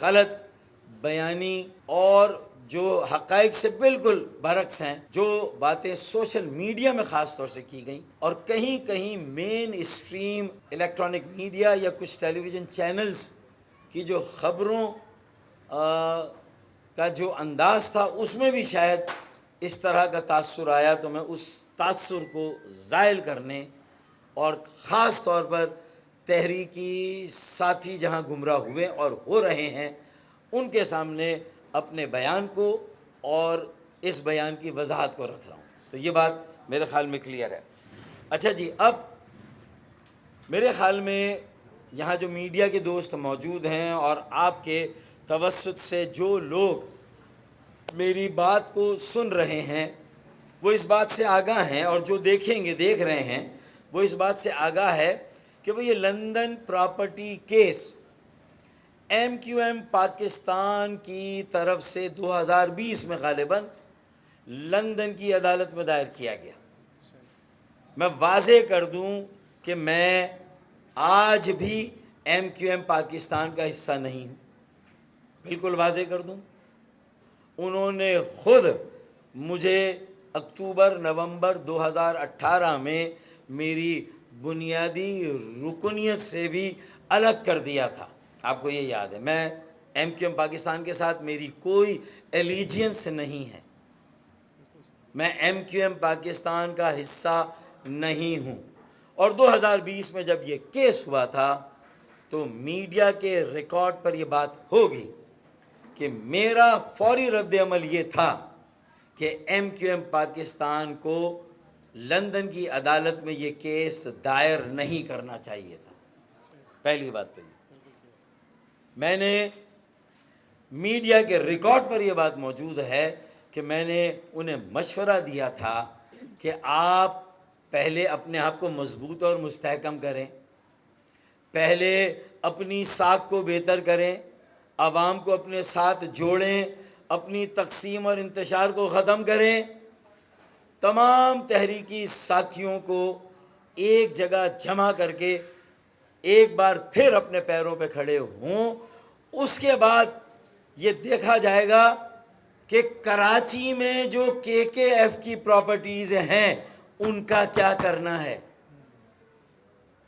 غلط بیانی اور جو حقائق سے بالکل برعکس ہیں، جو باتیں سوشل میڈیا میں خاص طور سے کی گئیں اور کہیں کہیں مین اسٹریم الیکٹرانک میڈیا یا کچھ ٹیلی ویژن چینلز کی جو خبروں کا جو انداز تھا اس میں بھی شاید اس طرح کا تاثر آیا، تو میں اس تاثر کو زائل کرنے اور خاص طور پر تحریکی ساتھی جہاں گمراہ ہوئے اور ہو رہے ہیں ان کے سامنے اپنے بیان کو اور اس بیان کی وضاحت کو رکھ رہا ہوں۔ تو یہ بات میرے خیال میں کلیئر ہے۔ اچھا جی، اب میرے خیال میں یہاں جو میڈیا کے دوست موجود ہیں اور آپ کے توسط سے جو لوگ میری بات کو سن رہے ہیں وہ اس بات سے آگاہ ہیں، اور جو دیکھ رہے ہیں وہ اس بات سے آگاہ ہے کہ وہ یہ London property case M Q M Pakistan کی طرف سے 2020 میں غالباً لندن کی عدالت میں دائر کیا گیا۔ میں واضح کر دوں کہ میں آج بھی ایم کیو ایم پاکستان کا حصہ نہیں ہوں، بالکل واضح کر دوں۔ انہوں نے خود مجھے اکتوبر نومبر 2018 میں میری بنیادی رکنیت سے بھی الگ کر دیا تھا، آپ کو یہ یاد ہے۔ میں ایم کیو ایم پاکستان کے ساتھ میری کوئی ایلیجنس نہیں ہے، میں ایم کیو ایم پاکستان کا حصہ نہیں ہوں۔ اور 2020 میں جب یہ کیس ہوا تھا تو میڈیا کے ریکارڈ پر یہ بات ہوگی کہ میرا فوری رد عمل یہ تھا کہ ایم کیو ایم پاکستان کو لندن کی عدالت میں یہ کیس دائر نہیں کرنا چاہیے تھا۔ پہلی بات تو یہ میں نے میڈیا کے ریکارڈ پر یہ بات موجود ہے کہ میں نے انہیں مشورہ دیا تھا کہ آپ پہلے اپنے آپ کو مضبوط اور مستحکم کریں، پہلے اپنی ساکھ کو بہتر کریں، عوام کو اپنے ساتھ جوڑیں، اپنی تقسیم اور انتشار کو ختم کریں، تمام تحریکی ساتھیوں کو ایک جگہ جمع کر کے ایک بار پھر اپنے پیروں پہ کھڑے ہوں۔ اس کے بعد یہ دیکھا جائے گا کہ کراچی میں جو کے ایف کی پراپرٹیز ہیں ان کا کیا کرنا ہے،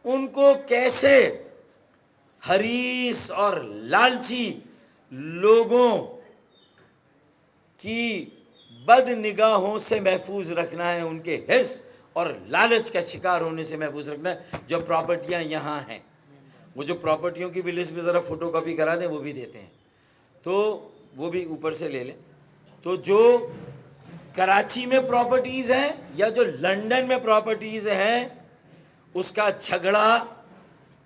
ان کو کیسے حریص اور لالچی لوگوں کی بد نگاہوں سے محفوظ رکھنا ہے، ان کے حرص اور لالچ کا شکار ہونے سے محفوظ رکھنا ہے۔ جو پراپرٹیاں یہاں ہیں، وہ جو پراپرٹیوں کی بھی لسٹ میں ذرا فوٹو کاپی کرا دیں، وہ بھی دیتے ہیں تو وہ بھی اوپر سے لے لیں۔ تو جو کراچی میں پراپرٹیز ہیں یا جو لندن میں پراپرٹیز ہیں، اس کا جھگڑا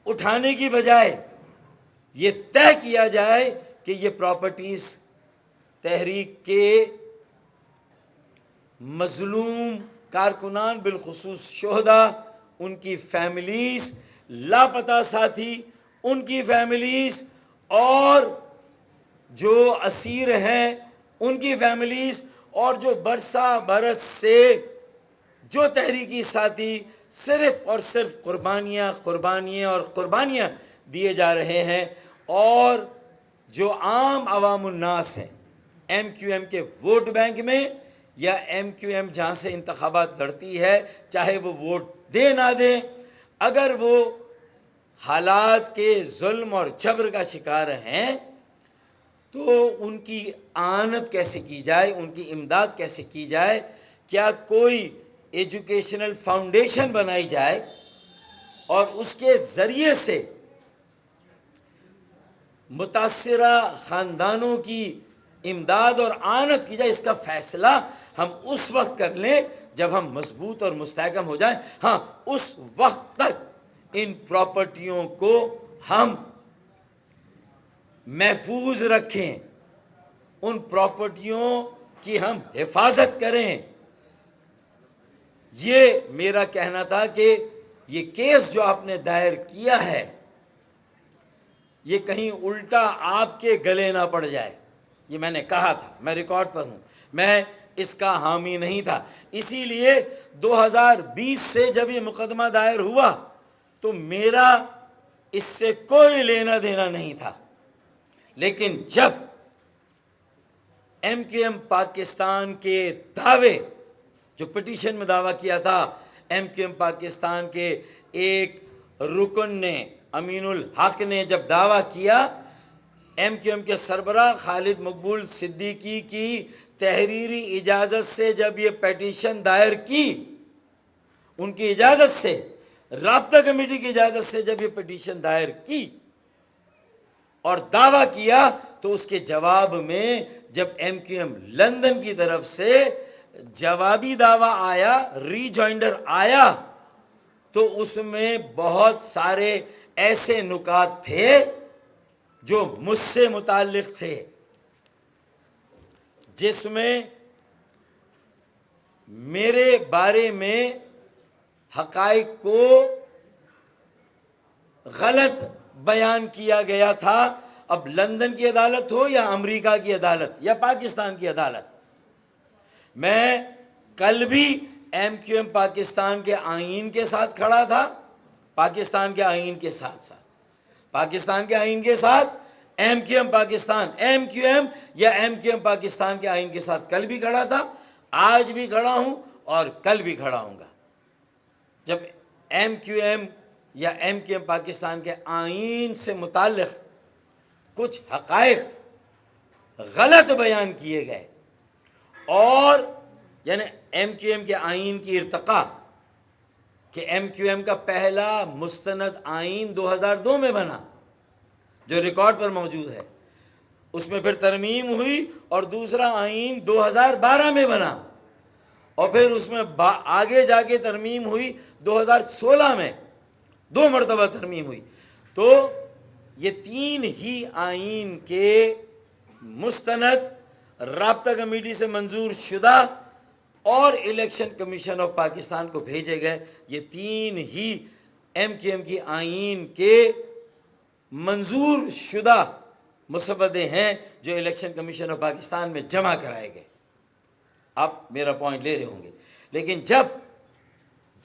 اٹھانے کی بجائے یہ طے کیا جائے کہ یہ پراپرٹیز تحریک کے مظلوم کارکنان بالخصوص شہداء، ان کی فیملیز، لاپتہ ساتھی ان کی فیملیز، اور جو اسیر ہیں ان کی فیملیز، اور جو برسہ برس سے جو تحریکی ساتھی صرف اور صرف قربانیاں دیے جا رہے ہیں، اور جو عام عوام الناس ہیں ایم کیو ایم کے ووٹ بینک میں، یا ایم کیو ایم جہاں سے انتخابات لڑتی ہے، چاہے وہ ووٹ دے نہ دیں، اگر وہ حالات کے ظلم اور جبر کا شکار ہیں تو ان کی اعانت کیسے کی جائے، ان کی امداد کیسے کی جائے؟ کیا کوئی ایجوکیشنل فاؤنڈیشن بنائی جائے اور اس کے ذریعے سے متاثرہ خاندانوں کی امداد اور اعانت کی جائے؟ اس کا فیصلہ ہم اس وقت کر لیں جب ہم مضبوط اور مستحکم ہو جائیں۔ ہاں، اس وقت تک ان پراپرٹیوں کو ہم محفوظ رکھیں، ان پراپرٹیوں کی ہم حفاظت کریں۔ یہ میرا کہنا تھا کہ یہ کیس جو آپ نے دائر کیا ہے یہ کہیں الٹا آپ کے گلے نہ پڑ جائے، یہ میں نے کہا تھا، میں ریکارڈ پر ہوں، میں اس کا حامی نہیں تھا۔ اسی لیے 2020 سے جب یہ مقدمہ دائر ہوا تو میرا اس سے کوئی لینا دینا نہیں تھا، لیکن جب ایم کیو ایم پاکستان کے دعوے، جو پٹیشن میں دعویٰ کیا تھا، ایم کیو ایم پاکستان کے ایک رکن نے، امین الحق نے جب دعویٰ کیا، ایم کیو ایم کے سربراہ خالد مقبول صدیقی کی تحریری اجازت سے جب یہ پیٹیشن دائر کی، ان کی اجازت سے، رابطہ کمیٹی کی اجازت سے جب یہ پٹیشن دائر کی اور دعویٰ کیا، تو اس کے جواب میں جب ایم کیو ایم لندن کی طرف سے جوابی دعویٰ آیا، ری جوائنڈر آیا، تو اس میں بہت سارے ایسے نکات تھے جو مجھ سے متعلق تھے، جس میں میرے بارے میں حقائق کو غلط بیان کیا گیا تھا۔ اب لندن کی عدالت ہو یا امریکہ کی عدالت یا پاکستان کی عدالت، میں کل بھی ایم کیو ایم پاکستان کے آئین کے ساتھ کھڑا تھا، پاکستان کے آئین کے ساتھ پاکستان کے آئین کے ساتھ M Q M Pakistan, M Q M یا ایم کیو ایم پاکستان کے آئین کے ساتھ کل بھی کھڑا تھا، آج بھی کھڑا ہوں اور کل بھی کھڑا ہوں گا۔ جب ایم کیو ایم یا ایم کیو ایم پاکستان کے آئین سے متعلق کچھ حقائق غلط بیان کیے گئے، اور یعنی ایم کیو ایم کے آئین کی ارتقاء، کہ ایم کیو ایم کا پہلا مستند آئین 2002 میں بنا، جو ریکارڈ پر موجود ہے، اس میں پھر ترمیم ہوئی اور دوسرا آئین 2012 میں بنا، اور پھر اس میں آگے جا کے ترمیم ہوئی 2016 میں، 2 مرتبہ ترمیم ہوئی۔ تو یہ 3 ہی آئین کے مستند رابطہ کمیٹی سے منظور شدہ اور الیکشن کمیشن آف پاکستان کو بھیجے گئے، یہ 3 ہی ایم کیو ایم کی آئین کے منظور شدہ مسودے ہیں جو الیکشن کمیشن آف پاکستان میں جمع کرائے گئے۔ آپ میرا پوائنٹ لے رہے ہوں گے، لیکن جب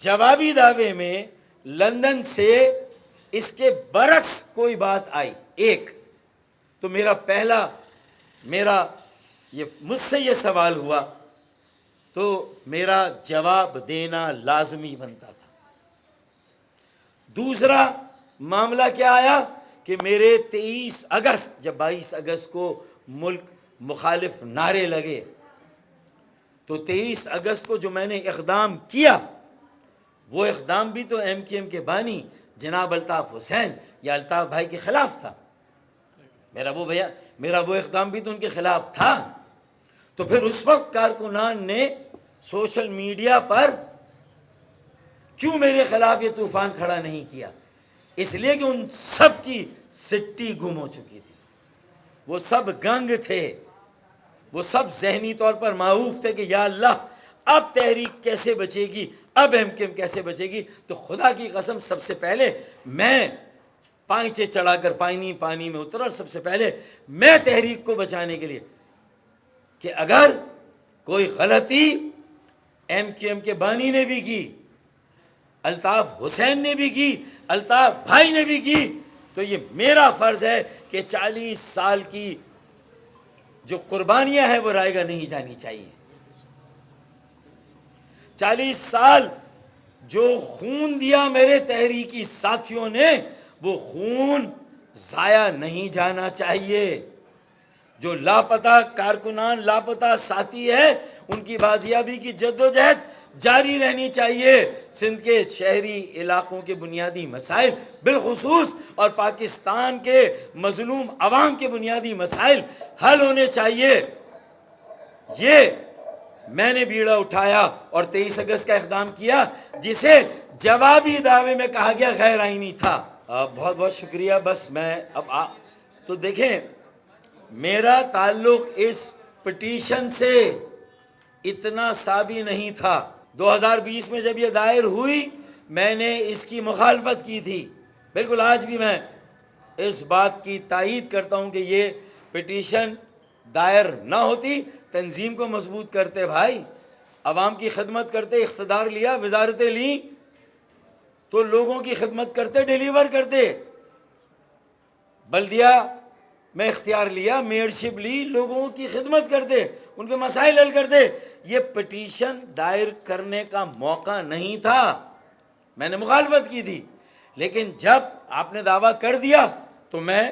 جوابی دعوے میں لندن سے اس کے برعکس کوئی بات آئی ایک، تو مجھ سے یہ سوال ہوا، تو میرا جواب دینا لازمی بنتا تھا۔ دوسرا معاملہ کیا آیا کہ میرے 23 اگست، جب 22 اگست کو ملک مخالف نعرے لگے، تو 23 اگست کو جو میں نے اقدام کیا، وہ اقدام بھی تو ایم کیو ایم کے بانی جناب الطاف حسین یا الطاف بھائی کے خلاف تھا، میرا وہ اقدام بھی تو ان کے خلاف تھا۔ تو پھر اس وقت کارکنان نے سوشل میڈیا پر کیوں میرے خلاف یہ طوفان کھڑا نہیں کیا؟ اس لیے کہ ان سب کی سٹی گم ہو چکی تھی، وہ سب گنگ تھے، وہ سب ذہنی طور پر معوف تھے کہ یا اللہ اب تحریک کیسے بچے گی، اب ایم کیو ایم کیسے بچے گی۔ تو خدا کی قسم سب سے پہلے میں پائچے چڑھا کر پانی میں اترا، اور سب سے پہلے میں تحریک کو بچانے کے لیے کہ اگر کوئی غلطی ایم کیو ایم کے بانی نے بھی کی، الطاف حسین نے بھی کی، الطاف بھائی نے بھی کی، تو یہ میرا فرض ہے کہ 40 سال کی جو قربانیاں ہیں وہ رائے گاہ نہیں جانی چاہیے۔ 40 سال جو خون دیا میرے تحریکی ساتھیوں نے، وہ خون ضائع نہیں جانا چاہیے۔ جو لاپتہ کارکنان، لاپتہ ساتھی ہے، ان کی بازیابی کی جدوجہد جاری رہنی چاہیے۔ سندھ کے شہری علاقوں کے بنیادی مسائل بالخصوص اور پاکستان کے مظلوم عوام کے بنیادی مسائل حل ہونے چاہیے۔ یہ میں نے بیڑا اٹھایا اور 23 اگست کا اقدام کیا، جسے جوابی دعوے میں کہا گیا غیر آئینی تھا۔ بہت بہت شکریہ۔ بس میں تو دیکھیں، میرا تعلق اس پٹیشن سے اتنا سابی نہیں تھا۔ 2020 میں جب یہ دائر ہوئی، میں نے اس کی مخالفت کی تھی۔ بالکل آج بھی میں اس بات کی تائید کرتا ہوں کہ یہ پٹیشن دائر نہ ہوتی، تنظیم کو مضبوط کرتے بھائی، عوام کی خدمت کرتے، اقتدار لیا، وزارتیں لیں، تو لوگوں کی خدمت کرتے، ڈیلیور کرتے۔ بلدیہ میں اختیار لیا، میئرشپ لی، لوگوں کی خدمت کر دے، ان کے مسائل حل کر دے۔ یہ پٹیشن دائر کرنے کا موقع نہیں تھا، میں نے مخالفت کی تھی، لیکن جب آپ نے دعویٰ کر دیا تو میں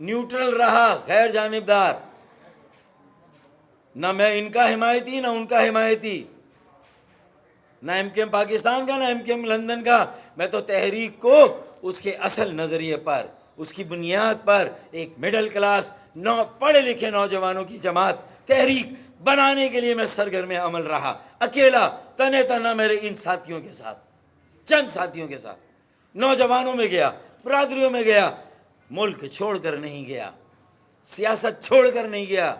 نیوٹرل رہا، غیر جانبدار، نہ میں ان کا حمایتی نہ ان کا حمایتی، نہ ایم کیو ایم پاکستان کا نہ ایم کیو ایم لندن کا۔ میں تو تحریک کو اس کے اصل نظریے پر، اس کی بنیاد پر، ایک مڈل کلاس پڑھے لکھے نوجوانوں کی جماعت تحریک بنانے کے لیے میں سرگرم عمل رہا، اکیلا تنے تنہا، میرے ان ساتھیوں کے ساتھ، چند ساتھیوں کے ساتھ، نوجوانوں میں گیا، برادریوں میں گیا، ملک چھوڑ کر نہیں گیا، سیاست چھوڑ کر نہیں گیا،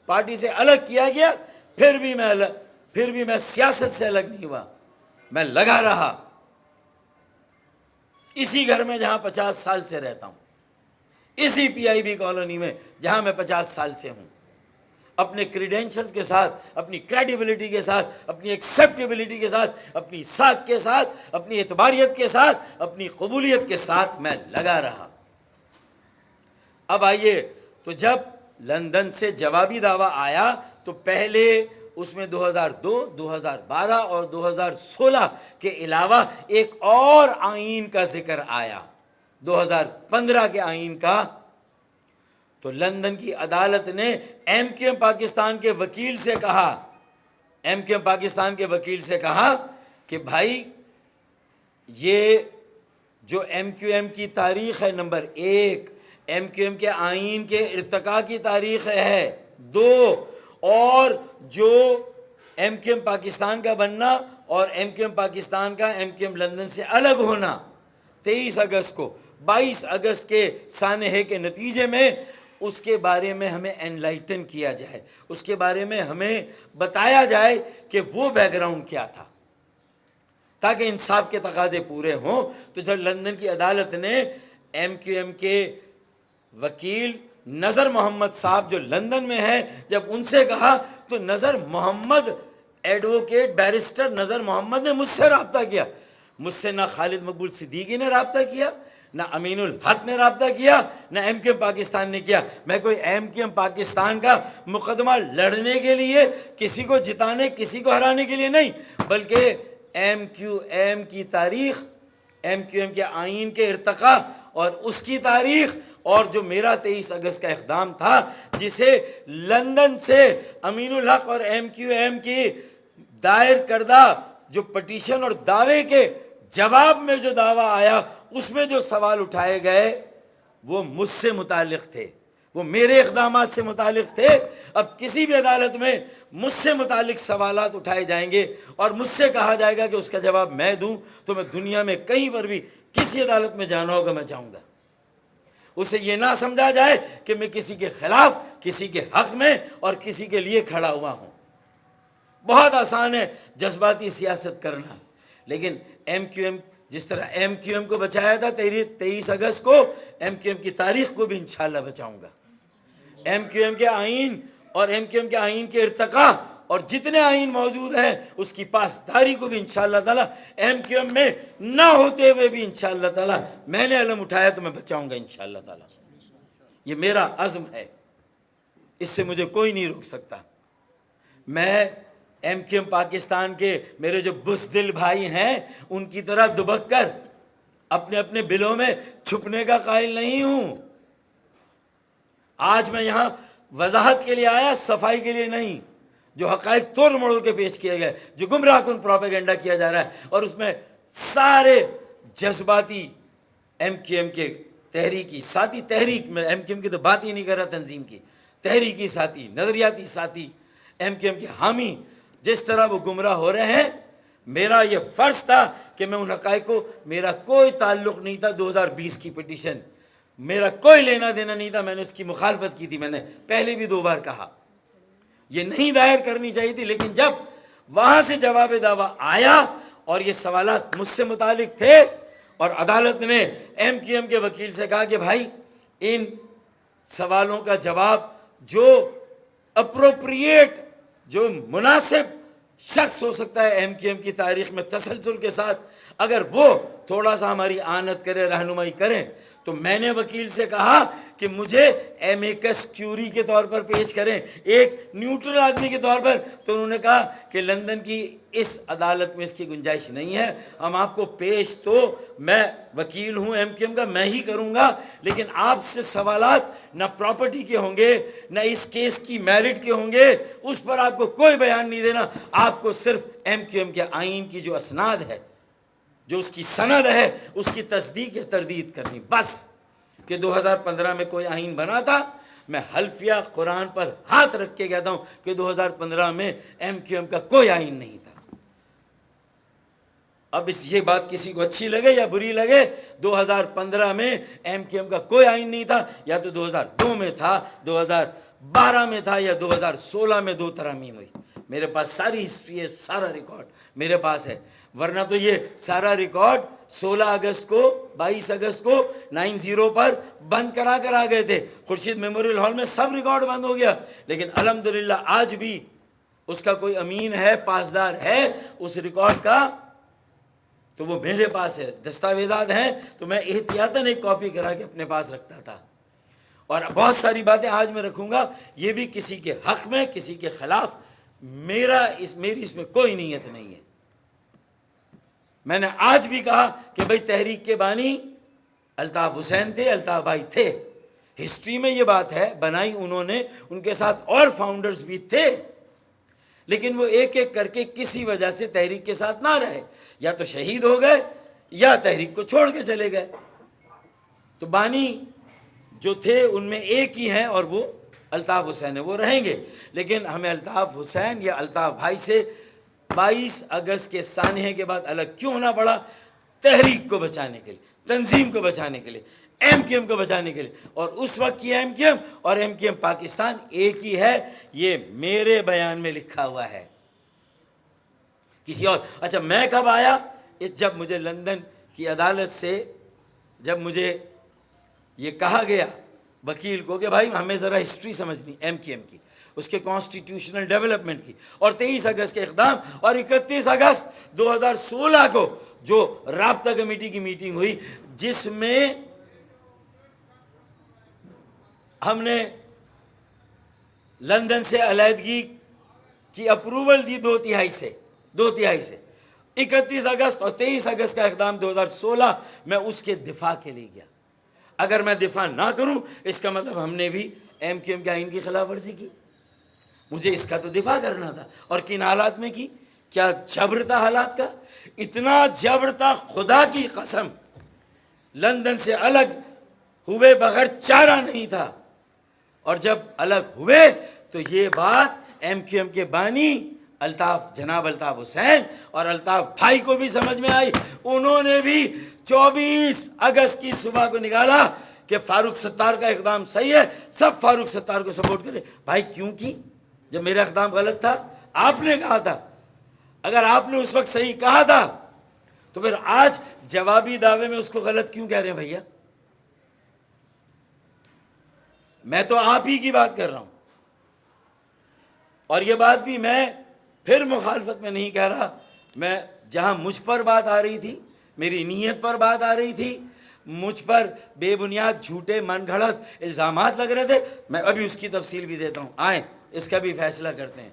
پارٹی سے الگ کیا گیا، پھر بھی میں سیاست سے الگ نہیں ہوا، میں لگا رہا اسی گھر میں جہاں 50 سال سے رہتا ہوں، اسی پی آئی بی کالونی میں جہاں میں 50 سال سے ہوں، اپنے کریڈینشلز کے ساتھ، اپنی کریڈیبلٹی کے ساتھ، اپنی ایکسیپٹیبلٹی کے ساتھ، اپنی ساکھ کے ساتھ، اپنی اعتباریت کے ساتھ، اپنی قبولیت کے ساتھ میں لگا رہا۔ اب آئیے، تو جب لندن سے جوابی دعویٰ آیا تو پہلے اس میں 2002، 2012 اور 2016 کے علاوہ ایک اور آئین کا ذکر آیا، 2015 کے آئین کا۔ تو لندن کی عدالت نے ایم کیو ایم پاکستان کے وکیل سے کہا، ایم کیو ایم پاکستان کے وکیل سے کہا کہ بھائی یہ جو ایم کیو ایم کی تاریخ ہے نمبر 1، ایم کیو ایم کے آئین کے ارتقاء کی تاریخ ہے 2، اور جو ایم کیو ایم پاکستان کا بننا اور ایم کیو ایم پاکستان کا ایم کیو ایم لندن سے الگ ہونا 23 اگست کو، 22 اگست کے سانحے کے نتیجے میں، اس کے بارے میں ہمیں انلائٹن کیا جائے، اس کے بارے میں ہمیں بتایا جائے کہ وہ بیک گراؤنڈ کیا تھا، تاکہ انصاف کے تقاضے پورے ہوں۔ تو جب لندن کی عدالت نے ایم کیو ایم کے وکیل نذر محمد صاحب جو لندن میں ہے، جب ان سے کہا تو نذر محمد، ایڈوکیٹ بیرسٹر نذر محمد نے مجھ سے رابطہ کیا، مجھ سے نہ خالد مقبول صدیقی نے رابطہ کیا، نہ امین الحق نے رابطہ کیا، نہ ایم کیو ایم پاکستان نے کیا۔ میں کوئی ایم کیو ایم پاکستان کا مقدمہ لڑنے کے لیے، کسی کو جتانے، کسی کو ہرانے کے لیے نہیں، بلکہ ایم کیو ایم کی تاریخ، ایم کیو ایم کے آئین کے ارتقاء اور اس کی تاریخ، اور جو میرا 23 اگست کا اقدام تھا، جسے لندن سے امین الحق اور ایم کیو ایم کی دائر کردہ جو پٹیشن اور دعوے کے جواب میں جو دعویٰ آیا، اس میں جو سوال اٹھائے گئے وہ مجھ سے متعلق تھے، وہ میرے اقدامات سے متعلق تھے۔ اب کسی بھی عدالت میں مجھ سے متعلق سوالات اٹھائے جائیں گے اور مجھ سے کہا جائے گا کہ اس کا جواب میں دوں، تو میں دنیا میں کہیں پر بھی کسی عدالت میں جانا ہوگا میں جاؤں گا۔ اسے یہ نہ سمجھا جائے کہ میں کسی کے خلاف، کسی کے حق میں اور کسی کے لیے کھڑا ہوا ہوں۔ بہت آسان ہے جذباتی سیاست کرنا، لیکن ایم کیو ایم، جس طرح ایم کیو ایم کو بچایا تھا 23 اگست کو، ایم کیو ایم کی تاریخ کو بھی انشاءاللہ بچاؤں گا۔ ایم کیو ایم کے آئین اور ایم کیو ایم کے آئین کے ارتقاء اور جتنے آئین موجود ہیں اس کی پاسداری کو بھی انشاءاللہ تعالیٰ ایم کیو ایم میں نہ ہوتے ہوئے بھی انشاءاللہ تعالیٰ میں نے علم اٹھایا تو میں بچاؤں گا انشاءاللہ تعالیٰ۔ یہ میرا عزم ہے، اس سے مجھے کوئی نہیں روک سکتا۔ میں ایم کیو ایم پاکستان کے میرے جو بزدل بھائی ہیں ان کی طرح دبک کر اپنے اپنے بلوں میں چھپنے کا قائل نہیں ہوں۔ آج میں یہاں وضاحت کے لیے آیا، صفائی کے لیے نہیں۔ جو حقائق توڑ مڑ کے پیش کیے گئے، جو گمراہ کن پروپیگنڈا کیا جا رہا ہے، اور اس میں سارے جذباتی ایم کیو ایم کے تحریکی ساتھی، تحریک میں ایم کیو ایم کی تو بات ہی نہیں کر رہا، تنظیم کی تحریکی ساتھی، نظریاتی ساتھی، ایم کیو ایم کے حامی جس طرح وہ گمراہ ہو رہے ہیں، میرا یہ فرض تھا کہ میں ان حقائق کو، میرا کوئی تعلق نہیں تھا 2020 کی پٹیشن، میرا کوئی لینا دینا نہیں تھا، میں نے اس کی مخالفت کی تھی، میں نے پہلے بھی 2 بار کہا یہ نہیں دائر کرنی چاہیے تھی، لیکن جب وہاں سے جواب دعویٰ آیا اور یہ سوالات مجھ سے متعلق تھے اور عدالت نے ایم کیو ایم کے وکیل سے کہا کہ بھائی ان سوالوں کا جواب جو اپروپریٹ، جو مناسب شخص ہو سکتا ہے ایم کیو ایم کی تاریخ میں تسلسل کے ساتھ، اگر وہ تھوڑا سا ہماری آنت کرے، رہنمائی کریں تو میں نے وکیل سے کہا کہ مجھے ایمیکس کیوری کے طور پر پیش کریں، ایک نیوٹرل آدمی کے طور پر. تو انہوں نے کہا کہ لندن کی اس عدالت میں اس کی گنجائش نہیں ہے، ہم آپ کو پیش، تو میں وکیل ہوں ایم کیو ایم کا، میں ہی کروں گا، لیکن آپ سے سوالات نہ پراپرٹی کے ہوں گے نہ اس کیس کی میرٹ کے ہوں گے، اس پر آپ کو کوئی بیان نہیں دینا، آپ کو صرف ایم کیو ایم کے آئین کی جو اسناد ہے، جو اس کی سند ہے، اس کی تصدیق یا تردید کرنی بس. کہ 2015 میں کوئی آئین بنا تھا، میں حلفیہ قرآن پر ہاتھ رکھ کے کہتا ہوں کہ 2015 میں ایم کیو ایم کا کوئی آئین نہیں تھا. اب یہ بات کسی کو اچھی لگے یا بری لگے، 2015 میں ایم کیو ایم کا کوئی آئین نہیں تھا، یا تو 2002 میں تھا، 2012 میں تھا، یا 2016 میں 2 ترامیم ہوئی. میرے پاس ساری ہسٹری ہے، سارا ریکارڈ میرے پاس ہے، ورنہ تو یہ سارا ریکارڈ 16 اگست کو 22 اگست کو 90 پر بند کرا کر آ گئے تھے خورشید میموریل ہال میں، سب ریکارڈ بند ہو گیا. لیکن الحمدللہ آج بھی اس کا کوئی امین ہے، پاسدار ہے اس ریکارڈ کا، تو وہ میرے پاس ہے، دستاویزات ہیں، تو میں احتیاطاً ایک کاپی کرا کے اپنے پاس رکھتا تھا. اور بہت ساری باتیں آج میں رکھوں گا، یہ بھی کسی کے حق میں، کسی کے خلاف، میری اس میں کوئی نیت نہیں ہے. میں نے آج بھی کہا کہ بھئی تحریک کے بانی الطاف حسین تھے، الطاف بھائی تھے، ہسٹری میں یہ بات ہے، بنائی انہوں نے، ان کے ساتھ اور فاؤنڈرز بھی تھے، لیکن وہ ایک ایک کر کے کسی وجہ سے تحریک کے ساتھ نہ رہے، یا تو شہید ہو گئے یا تحریک کو چھوڑ کے چلے گئے. تو بانی جو تھے ان میں ایک ہی ہیں، اور وہ الطاف حسین ہے، وہ رہیں گے. لیکن ہمیں الطاف حسین یا الطاف بھائی سے 22 اگست کے سانحے کے بعد الگ کیوں ہونا پڑا؟ تحریک کو بچانے کے لیے، تنظیم کو بچانے کے لیے، ایم کیو ایم کو بچانے کے لیے. اور اس وقت کی ایم کیو ایم اور ایم کیو ایم پاکستان ایک ہی ہے، یہ میرے بیان میں لکھا ہوا ہے، کسی اور. اچھا میں کب آیا؟ جب مجھے لندن کی عدالت سے جب مجھے یہ کہا گیا وکیل کو کہ بھائی ہمیں ذرا ہسٹری سمجھنی ایم کیو ایم کی، اس کے کانسٹیٹیوشنل ڈیولپمنٹ کی، اور 23 اگست کے اقدام، اور 31 اگست 2016 کو جو رابطہ کمیٹی کی میٹنگ ہوئی، جس میں ہم نے لندن سے علیحدگی کی اپروول دی 2/3 سے 31 اگست اور 23 اگست کا اقدام 2016 میں اس کے دفاع کے لیے گیا. اگر میں دفاع نہ کروں اس کا مطلب ہم نے بھی ایم کیو ایم کے آئین کی خلاف ورزی کی. مجھے اس کا تو دفاع کرنا تھا. اور کن حالات میں کی؟ کیا جبر تھا حالات کا؟ اتنا جبر تھا، خدا کی قسم لندن سے الگ ہوئے بغیر چارہ نہیں تھا. اور جب الگ ہوئے تو یہ بات ایم کیو ایم کے بانی جناب الطاف حسین اور الطاف بھائی کو بھی سمجھ میں آئی. انہوں نے بھی 24 اگست کی صبح کو نکالا کہ فاروق ستار کا اقدام صحیح ہے، سب فاروق ستار کو سپورٹ کرے. بھائی کیوں کی؟ جب میرا اقدام غلط تھا، آپ نے کہا تھا. اگر آپ نے اس وقت صحیح کہا تھا تو پھر آج جوابی دعوے میں اس کو غلط کیوں کہہ رہے ہیں بھیا؟ میں تو آپ ہی کی بات کر رہا ہوں. اور یہ بات بھی میں پھر مخالفت میں نہیں کہہ رہا، میں جہاں مجھ پر بات آ رہی تھی، میری نیت پر بات آ رہی تھی، مجھ پر بے بنیاد جھوٹے من گھڑت الزامات لگ رہے تھے، میں ابھی اس کی تفصیل بھی دیتا ہوں. آئیں اس کا بھی فیصلہ کرتے ہیں.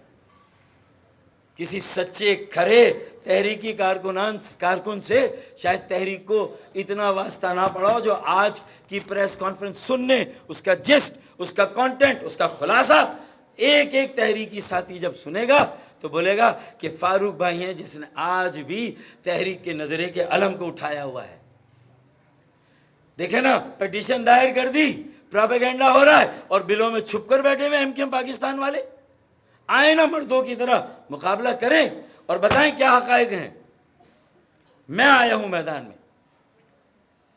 کسی سچے کھرے تحریکی کارکن سے شاید تحریک کو اتنا واسطہ نہ پڑا ہو جو آج کی پریس کانفرنس سننے، اس کا جسٹ، اس کا کانٹینٹ، اس کا خلاصہ ایک ایک تحریکی ساتھی جب سنے گا تو بولے گا کہ فاروق بھائی ہیں جس نے آج بھی تحریک کے نظریے کے علم کو اٹھایا ہوا ہے. دیکھیں نا، پٹیشن دائر کر دی، پروپیگنڈا ہو رہا ہے، اور بلوں میں چھپ کر بیٹھے ہوئے ایم کیو ایم پاکستان والے. آئیں نا مردوں کی طرح مقابلہ کریں اور بتائیں کیا حقائق ہیں. میں آیا ہوں میدان میں،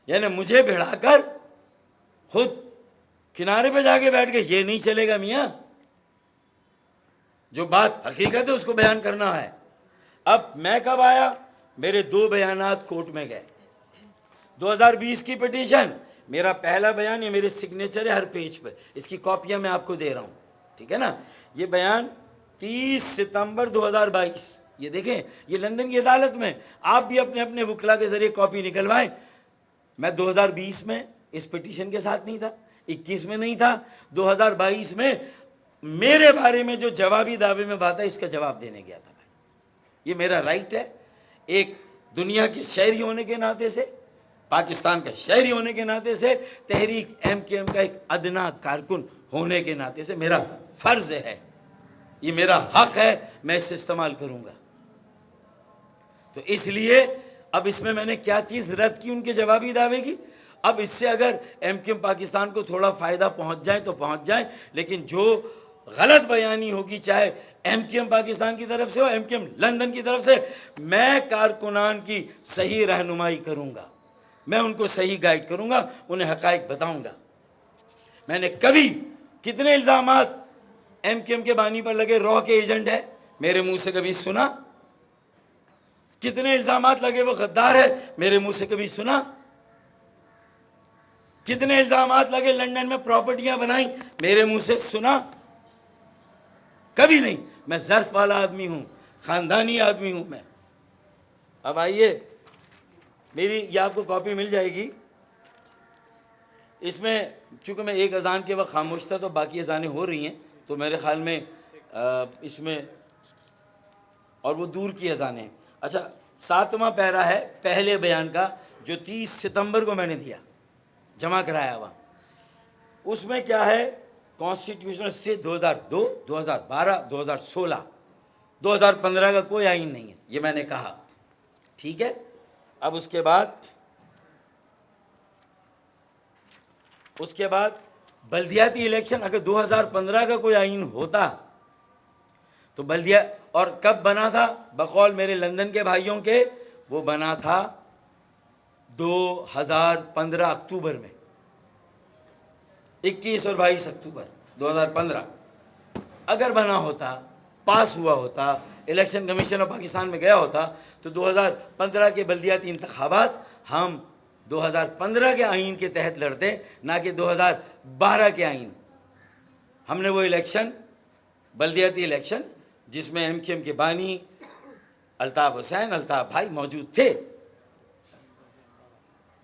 یعنی مجھے بھڑا کر خود کنارے پہ جا کے بیٹھ گئے، یہ نہیں چلے گا میاں. جو بات حقیقت ہے اس کو بیان کرنا ہے. اب میں کب آیا؟ میرے 2 بیانات کورٹ میں گئے. 2020 کی پٹیشن، میرا پہلا بیان، یہ میرے سگنیچر ہے ہر پیج پہ، اس کی کاپیاں میں آپ کو دے رہا ہوں، ٹھیک ہے نا. یہ بیان 30 ستمبر 2022، یہ دیکھیں، یہ لندن کی عدالت میں. آپ بھی اپنے اپنے وکلا کے ذریعے کاپی نکلوائیں. میں 2020 میں اس پٹیشن کے ساتھ نہیں تھا، 21 میں نہیں تھا، 2022 میں میرے بارے میں جو جوابی دعوے میں بات ہے اس کا جواب دینے گیا تھا بھائی۔ یہ میرا رائٹ ہے، ایک دنیا کے شہری ہونے کے ناطے سے، پاکستان کا شہری ہونے کے ناطے سے، تحریک ایم کیو ایم کا ایک ادنا کارکن ہونے کے ناطے سے میرا فرض ہے، یہ میرا حق ہے، میں اسے استعمال کروں گا۔ تو اس لیے اب اس میں نے کیا چیز رد کی ان کے جوابی دعوے کی، اب اس سے اگر ایم کیو ایم پاکستان کو تھوڑا فائدہ پہنچ جائے تو پہنچ جائے، لیکن جو غلط بیانی ہوگی چاہے ایم کیو ایم پاکستان کی طرف سے ہو، ایم کیو ایم لندن کی طرف سے، میں کارکنان کی صحیح رہنمائی کروں گا، میں ان کو صحیح گائیڈ کروں گا، انہیں حقائق بتاؤں گا۔ میں نے کبھی کتنے الزامات ایم کیو ایم کے بانی پر لگے، رو کے ایجنٹ ہے، میرے منہ سے کبھی سنا؟ کتنے الزامات لگے وہ غدار ہے، میرے منہ سے کبھی سنا؟ کتنے الزامات لگے لنڈن میں پراپرٹیاں بنائیں، میرے منہ سے سنا؟ کبھی نہیں۔ میں ظرف والا آدمی ہوں، خاندانی آدمی ہوں میں۔ اب آئیے، میری یہ آپ کو کاپی مل جائے گی، اس میں چونکہ میں ایک اذان کے وقت خاموش تھا تو باقی اذانیں ہو رہی ہیں، تو میرے خیال میں اس میں، اور وہ دور کی اذانیں۔ اچھا، 7واں پیرا ہے پہلے بیان کا جو 30 ستمبر کو میں نے دیا، جمع کرایا ہوا۔ اس میں کیا ہے، کانسٹیٹیوشنل سے 2002، 2012، 2016، 2015 کا کوئی آئین نہیں ہے، یہ میں نے کہا، ٹھیک ہے۔ اب اس کے بعد بلدیاتی الیکشن، اگر 2015 کا کوئی آئین ہوتا تو بلدیا، اور کب بنا تھا بقول میرے لندن کے بھائیوں کے، وہ بنا تھا 2015 اکتوبر میں، 21 اور 22 اکتوبر 2015 اگر بنا ہوتا، پاس ہوا ہوتا، الیکشن کمیشن آف پاکستان میں گیا ہوتا، تو 2015 کے بلدیاتی انتخابات ہم 2015 کے آئین کے تحت لڑتے، نہ کہ 2012 کے آئین۔ ہم نے وہ الیکشن، بلدیاتی الیکشن، جس میں ایم کیو ایم کے بانی الطاف حسین، الطاف بھائی موجود تھے،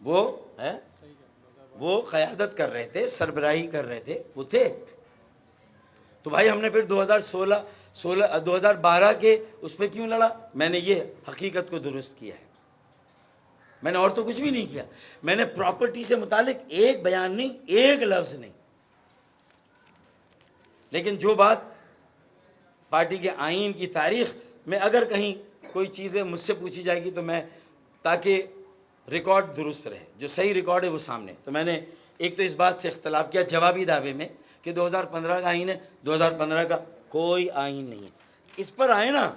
وہ قیادت کر رہے تھے، سربراہی کر رہے تھے، وہ تھے۔ تو بھائی ہم نے پھر 2012 کے اس پہ کیوں لڑا؟ میں نے یہ حقیقت کو درست کیا ہے، میں نے اور تو کچھ بھی نہیں کیا۔ میں نے پراپرٹی سے متعلق ایک بیان نہیں، ایک لفظ نہیں، لیکن جو بات پارٹی کے آئین کی تاریخ میں اگر کہیں کوئی چیزیں مجھ سے پوچھی جائے گی تو میں، تاکہ ریکارڈ درست رہے، جو صحیح ریکارڈ ہے وہ سامنے، تو میں نے ایک تو اس بات سے اختلاف کیا جوابی دعوے میں کہ 2015 کا آئین ہے، 2015 کا کوئی آئین نہیں ہے۔ اس پر آئے نا،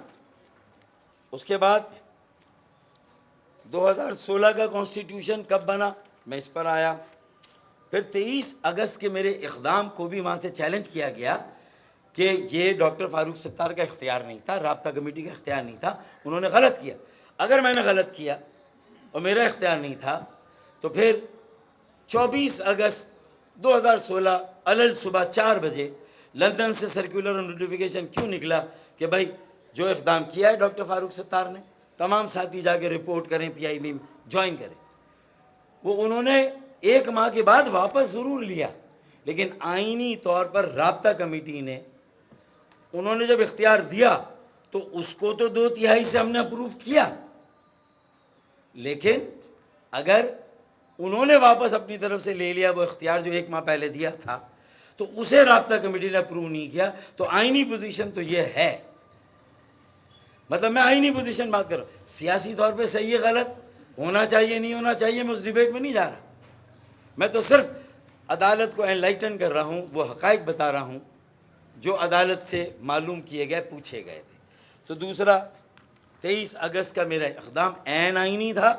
اس کے بعد 2016 کا کانسٹیٹیوشن کب بنا، میں اس پر آیا۔ پھر 23 اگست کے میرے اقدام کو بھی وہاں سے چیلنج کیا گیا کہ یہ ڈاکٹر فاروق ستار کا اختیار نہیں تھا، رابطہ کمیٹی کا اختیار نہیں تھا، انہوں نے غلط کیا۔ اگر میں نے غلط کیا اور میرا اختیار نہیں تھا تو پھر 24 اگست 2016 علل صبح 4 بجے لندن سے سرکولر اور نوٹیفیکیشن کیوں نکلا کہ بھائی جو اقدام کیا ہے ڈاکٹر فاروق ستار نے، تمام ساتھی جا کے رپورٹ کریں، پی آئی بی جوائن کریں۔ وہ انہوں نے 1 ماہ کے بعد واپس ضرور لیا، لیکن آئینی طور پر رابطہ کمیٹی نے، انہوں نے جب اختیار دیا تو اس کو تو 2/3 سے ہم نے اپروو کیا، لیکن اگر انہوں نے واپس اپنی طرف سے لے لیا وہ اختیار جو 1 ماہ پہلے دیا تھا تو اسے رابطہ کمیٹی نے اپروو نہیں کیا، تو آئینی پوزیشن تو یہ ہے۔ مطلب میں آئینی پوزیشن بات کر رہا ہوں، سیاسی طور پہ صحیح ہے غلط، ہونا چاہیے نہیں ہونا چاہیے، میں اس ڈیبیٹ میں نہیں جا رہا، میں تو صرف عدالت کو انلائٹن کر رہا ہوں، وہ حقائق بتا رہا ہوں جو عدالت سے معلوم کیے گئے، پوچھے گئے تھے۔ تو دوسرا 23 اگست کا میرا اقدام عین آئینی تھا،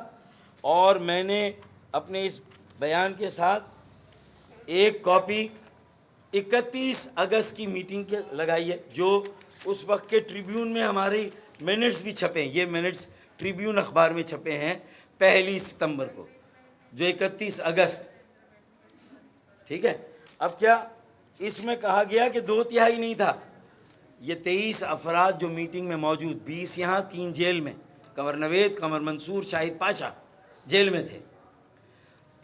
اور میں نے اپنے اس بیان کے ساتھ ایک کاپی 31 اگست کی میٹنگ کے لگائی ہے، جو اس وقت کے ٹریبیون میں ہماری منٹس بھی چھپے ہیں، یہ منٹس ٹریبیون اخبار میں چھپے ہیں 1 ستمبر کو، جو 31 اگست، ٹھیک ہے۔ اب کیا اس میں کہا گیا کہ 2/3 نہیں تھا، یہ 23 افراد جو میٹنگ میں موجود، 20 یہاں، 3 جیل میں، قمر نوید، قمر منصور، شاہد پاشا جیل میں تھے،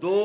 2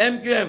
MQM,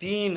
3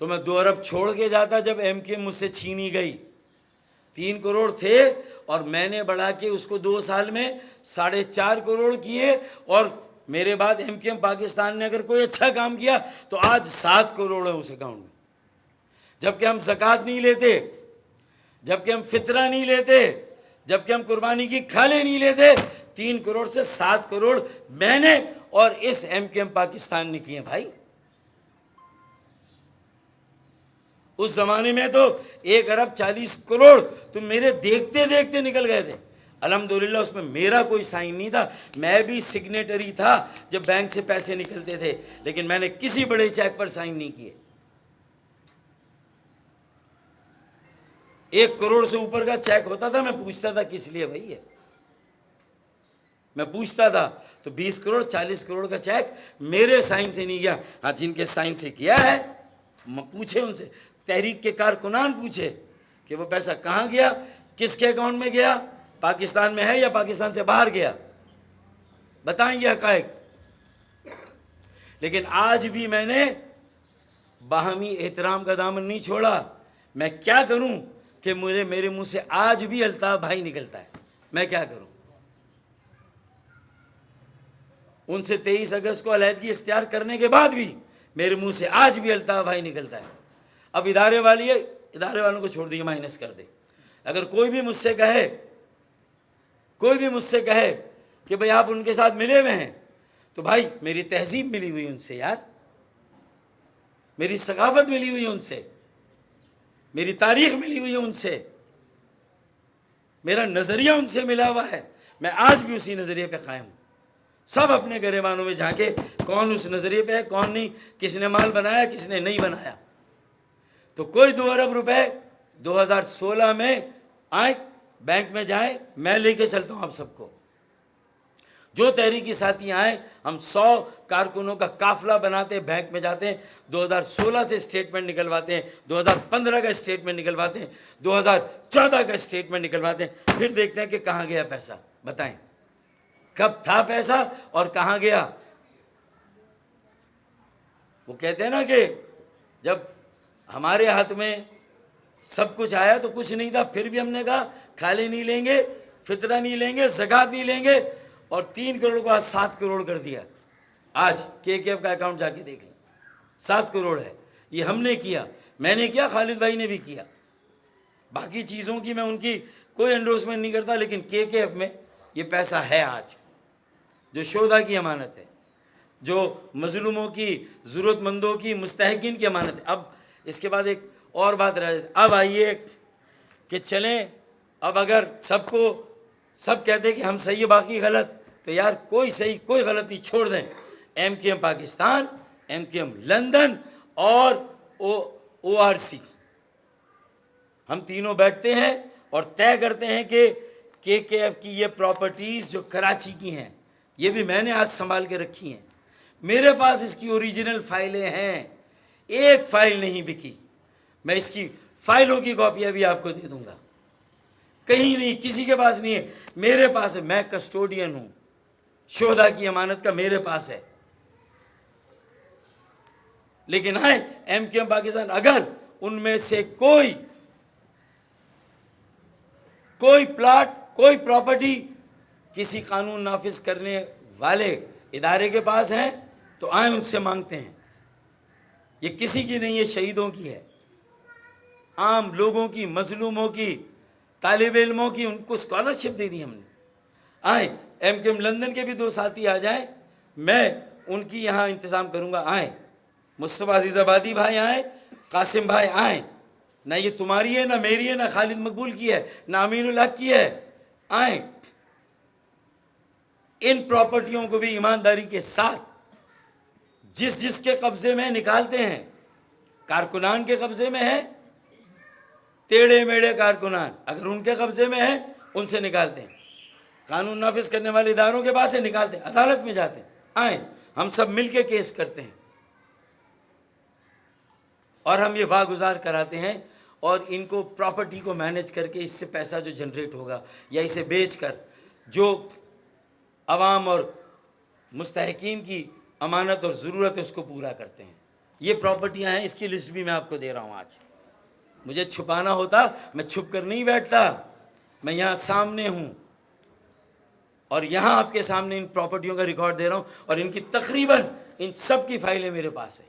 تو میں 2 ارب چھوڑ کے جاتا جب MKM مجھ سے چھینی گئی. 3 کروڑ تھے اور میں نے بڑھا کے اس کو 2 سال میں 4.5 کروڑ کیے. اور میرے بعد MKM پاکستان نے اگر کوئی اچھا کام کیا تو آج 7 کروڑ ہے اس اکاؤنٹ میں. جبکہ ہم زکوٰۃ نہیں لیتے, جبکہ ہم فطرہ نہیں لیتے, جبکہ ہم قربانی کی کھالیں نہیں لیتے. 3 کروڑ سے 7 کروڑ میں نے اور اس MKM پاکستان نے کیے بھائی. اس زمانے میں تو 1 ارب 40 کروڑ تو میرے دیکھتے دیکھتے نکل گئے تھے. الحمدللہ اس میں میرا کوئی سائن نہیں تھا, میں بھی سگنیٹری تھا جب بینک سے پیسے نکلتے تھے, لیکن میں نے کسی بڑے چیک پر سائن نہیں کیے. 1 کروڑ سے اوپر کا چیک ہوتا تھا, میں پوچھتا تھا کس لیے بھائی ہے, میں پوچھتا تھا. تو 20 کروڑ 40 کروڑ کا چیک میرے سائن سے نہیں گیا. ہاں جن کے سائن سے کیا ہے پوچھے ان سے, تحریک کے کارکنان پوچھے کہ وہ پیسہ کہاں گیا, کس کے اکاؤنٹ میں گیا, پاکستان میں ہے یا پاکستان سے باہر گیا, بتائیں یہ حقائق. لیکن آج بھی میں نے باہمی احترام کا دامن نہیں چھوڑا. میں کیا کروں کہ میرے منہ سے آج بھی الطاف بھائی نکلتا ہے, میں کیا کروں. ان سے 23 اگست کو علیحدگی اختیار کرنے کے بعد بھی میرے منہ سے آج بھی الطاف بھائی نکلتا ہے. اب ادارے والوں کو چھوڑ دیے, مائنس کر دے. اگر کوئی بھی مجھ سے کہے کہ بھئی آپ ان کے ساتھ ملے ہوئے ہیں, تو بھائی میری تہذیب ملی ہوئی ان سے یار, میری ثقافت ملی ہوئی ان سے, میری تاریخ ملی ہوئی ہے ان سے, میرا نظریہ ان سے ملا ہوا ہے. میں آج بھی اسی نظریے پہ قائم ہوں. سب اپنے گریبانوں میں جھانکے کون اس نظریے پہ ہے کون نہیں, کس نے مال بنایا کس نے نہیں بنایا. تو کوئی 2 ارب روپے 2016 میں آئیں بینک میں جائیں, میں لے کے چلتا ہوں آپ سب کو. جو تحریکی ساتھی آئیں, ہم 100 کارکنوں کا قافلہ بناتے ہیں, بینک میں جاتے ہیں, 2016 سے اسٹیٹمنٹ نکلواتے ہیں, 2015 کا اسٹیٹمنٹ نکلواتے ہیں, 2014 کا اسٹیٹمنٹ نکلواتے ہیں. پھر دیکھتے ہیں کہ کہاں گیا پیسہ. بتائیں کب تھا پیسہ اور کہاں گیا. وہ کہتے ہیں نا کہ جب ہمارے ہاتھ میں سب کچھ آیا تو کچھ نہیں تھا, پھر بھی ہم نے کہا کھالے نہیں لیں گے, فطرہ نہیں لیں گے, زکوٰۃ نہیں لیں گے, اور 3 کروڑ کو آج 7 کروڑ کر دیا. آج KKF کا اکاؤنٹ جا کے دیکھ لیں, 7 کروڑ ہے. یہ ہم نے کیا, میں نے کیا, خالد بھائی نے بھی کیا. باقی چیزوں کی میں ان کی کوئی انڈورسمنٹ نہیں کرتا, لیکن KKF میں یہ پیسہ ہے آج, جو شہداء کی امانت ہے, جو مظلوموں کی, ضرورت مندوں کی, مستحقین کی امانت ہے. اب اس کے بعد ایک اور بات رہ جاتی. اب آئیے کہ چلیں, اب اگر سب کہتے ہیں کہ ہم صحیح باقی غلط, تو یار کوئی صحیح کوئی غلطی چھوڑ دیں. MKM پاکستان, MKM لندن اور ORC, ہم تینوں بیٹھتے ہیں اور طے کرتے ہیں کہ KKF کی یہ پراپرٹیز جو کراچی کی ہیں, یہ بھی میں نے آج سنبھال کے رکھی ہیں. میرے پاس اس کی اوریجنل فائلیں ہیں, ایک فائل نہیں بکی. میں اس کی فائلوں کی کاپیاں بھی آپ کو دے دوں گا. کہیں نہیں, کسی کے پاس نہیں ہے, میرے پاس ہے. میں کسٹوڈین ہوں شہداء کی امانت کا, میرے پاس ہے. لیکن MKM پاکستان, اگر ان میں سے کوئی پلاٹ, کوئی پراپرٹی کسی قانون نافذ کرنے والے ادارے کے پاس ہیں تو آئیں ان سے مانگتے ہیں. یہ کسی کی نہیں ہے, شہیدوں کی ہے, عام لوگوں کی, مظلوموں کی, طالب علموں کی. ان کو اسکالرشپ دے دی ہم نے. آئیں MKM لندن کے بھی 2 ساتھی آ جائیں, میں ان کی یہاں انتظام کروں گا. آئیں مصطفیٰ عزیز آبادی بھائی آئیں, قاسم بھائی آئیں. نہ یہ تمہاری ہے, نہ میری ہے, نہ خالد مقبول کی ہے, نہ امین الحق کی ہے. آئیں, ان پراپرٹیوں کو بھی ایمانداری کے ساتھ جس کے قبضے میں نکالتے ہیں. کارکنان کے قبضے میں ہے, ٹیڑھے میڑھے کارکنان, اگر ان کے قبضے میں ہے ان سے نکالتے ہیں. قانون نافذ کرنے والے اداروں کے پاس سے نکالتے ہیں, عدالت میں جاتے ہیں. آئیں ہم سب مل کے کیس کرتے ہیں اور ہم یہ واگزار کراتے ہیں, اور ان کو پراپرٹی کو مینیج کر کے اس سے پیسہ جو جنریٹ ہوگا یا اسے بیچ کر جو عوام اور مستحقین کی امانت اور ضرورت ہے اس کو پورا کرتے ہیں. یہ پراپرٹیاں ہیں، اس کی لسٹ بھی میں آپ کو دے رہا ہوں آج. مجھے چھپانا ہوتا میں چھپ کر نہیں بیٹھتا، میں یہاں سامنے ہوں اور یہاں آپ کے سامنے ان پراپرٹیوں کا ریکارڈ دے رہا ہوں، اور ان کی تقریباً ان سب کی فائلیں میرے پاس ہیں.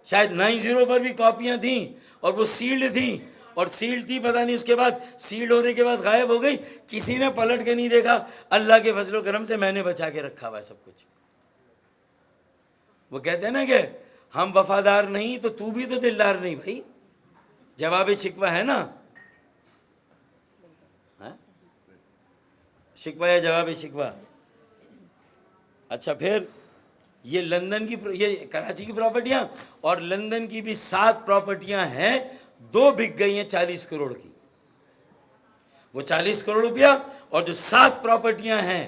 شاید 90 پر بھی کاپیاں تھیں اور وہ سیلڈ تھیں، اور سیلڈ تھی پتہ نہیں اس کے بعد سیلڈ ہونے کے بعد غائب ہو گئی، کسی نے پلٹ کے نہیں دیکھا. اللہ کے فضل و کرم سے میں نے بچا کے رکھا ہوا ہے سب کچھ. وہ کہتے ہیں نا کہ ہم وفادار نہیں تو بھی تو دلدار نہیں بھائی. جواب شکوہ ہے نا، شکوہ یا جواب شکوہ. اچھا پھر یہ لندن کی، یہ کراچی کی پراپرٹیاں، اور لندن کی بھی 7 پراپرٹیاں ہیں، 2 بک گئی ہیں 40 کروڑ کی. وہ 40 کروڑ روپیہ اور جو 7 پراپرٹیاں ہیں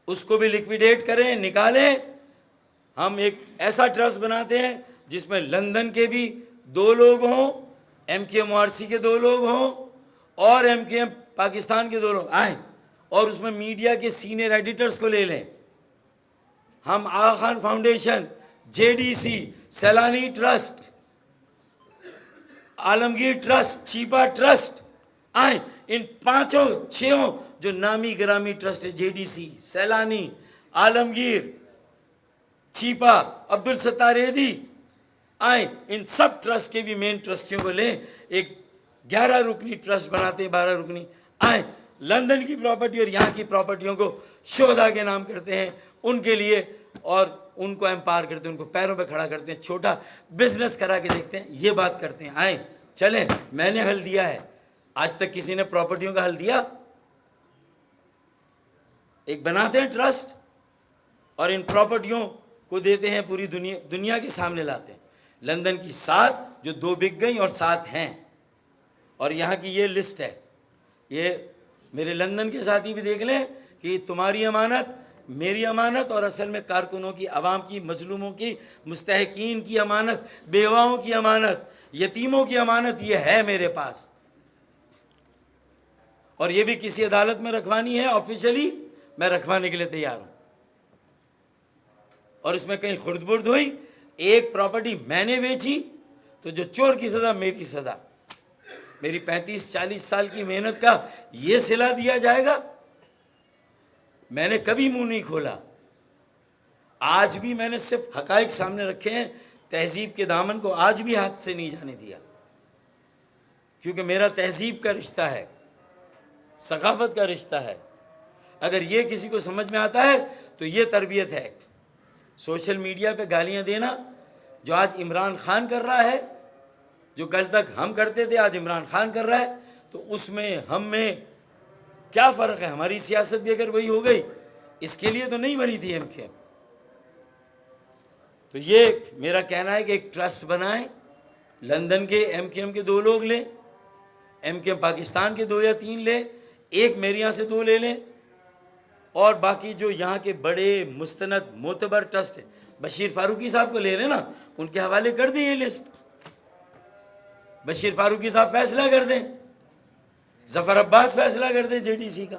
اس کو بھی لیکویڈیٹ کریں، نکالیں. ہم ایک ایسا ٹرسٹ بناتے ہیں جس میں لندن کے بھی 2 لوگ ہوں، MKMRC کے 2 لوگ ہوں، اور MKM پاکستان کے 2 لوگ آئیں، اور اس میں میڈیا کے سینئر ایڈیٹرز کو لے لیں. ہم آغا Khan foundation, JDC، Saylani trust, عالمگیر ٹرسٹ، چیپا ٹرسٹ آئیں. ان 5-6 جو نامی گرامی ٹرسٹ ہے، JDC، سیلانی، عالمگیر، چیپا، عبدالستار ایدھی آئیں. ان سب ٹرسٹ کے بھی مین ٹرسٹیوں کو لیں، ایک 11 رکنی ٹرسٹ بناتے ہیں، 12 رکنی آئیں. لندن کی پراپرٹی اور یہاں کی پراپرٹیوں کو شہداء کے نام کرتے ہیں ان کے لیے، اور ان کو امپاور کرتے ہیں، ان کو پیروں پہ کھڑا کرتے ہیں، چھوٹا بزنس کرا کے دیکھتے ہیں. یہ بات کرتے ہیں. آئیں چلیں، میں نے حل دیا ہے. آج تک کسی نے پراپرٹیوں کا حل دیا؟ ایک بناتے ہیں ٹرسٹ اور ان پراپرٹیوں کو دیتے ہیں، پوری دنیا کے سامنے لاتے ہیں. لندن کی 7 جو 2 بک گئیں اور 7 ہیں، اور یہاں کی یہ لسٹ ہے. یہ میرے لندن کے ساتھی بھی دیکھ لیں کہ تمہاری امانت، میری امانت، اور اصل میں کارکنوں کی، عوام کی، مظلوموں کی، مستحقین کی امانت، بیواؤں کی امانت، یتیموں کی امانت یہ ہے میرے پاس. اور یہ بھی کسی عدالت میں رکھوانی ہے آفیشلی، میں رکھوانے کے لیے تیار ہوں. اور اس میں کہیں خرد برد ہوئی، ایک پراپرٹی میں نے بیچی تو جو چور کی سزا میری سزا، میری 35-40 سال کی محنت کا یہ صلہ دیا جائے گا. میں نے کبھی منہ نہیں کھولا. آج بھی میں نے صرف حقائق سامنے رکھے ہیں. تہذیب کے دامن کو آج بھی ہاتھ سے نہیں جانے دیا، کیونکہ میرا تہذیب کا رشتہ ہے، ثقافت کا رشتہ ہے. اگر یہ کسی کو سمجھ میں آتا ہے تو یہ تربیت ہے. سوشل میڈیا پہ گالیاں دینا جو آج عمران خان کر رہا ہے، جو کل تک ہم کرتے تھے آج عمران خان کر رہا ہے، تو اس میں ہم میں کیا فرق ہے؟ ہماری سیاست بھی اگر وہی ہو گئی، اس کے لیے تو نہیں بنی تھی MKM. تو یہ میرا کہنا ہے کہ ایک ٹرسٹ بنائیں، لندن کے MKM کے 2 لوگ لیں، MKM پاکستان کے 2 یا 3 لیں، ایک میرے یہاں سے 2 لے لیں، اور باقی جو یہاں کے بڑے مستند معتبر ٹرسٹ ہیں، بشیر فاروقی صاحب کو لے لیں نا، ان کے حوالے کر دیں یہ لسٹ. بشیر فاروقی صاحب فیصلہ کر دیں، ظفر عباس فیصلہ کر دیں JDC کا،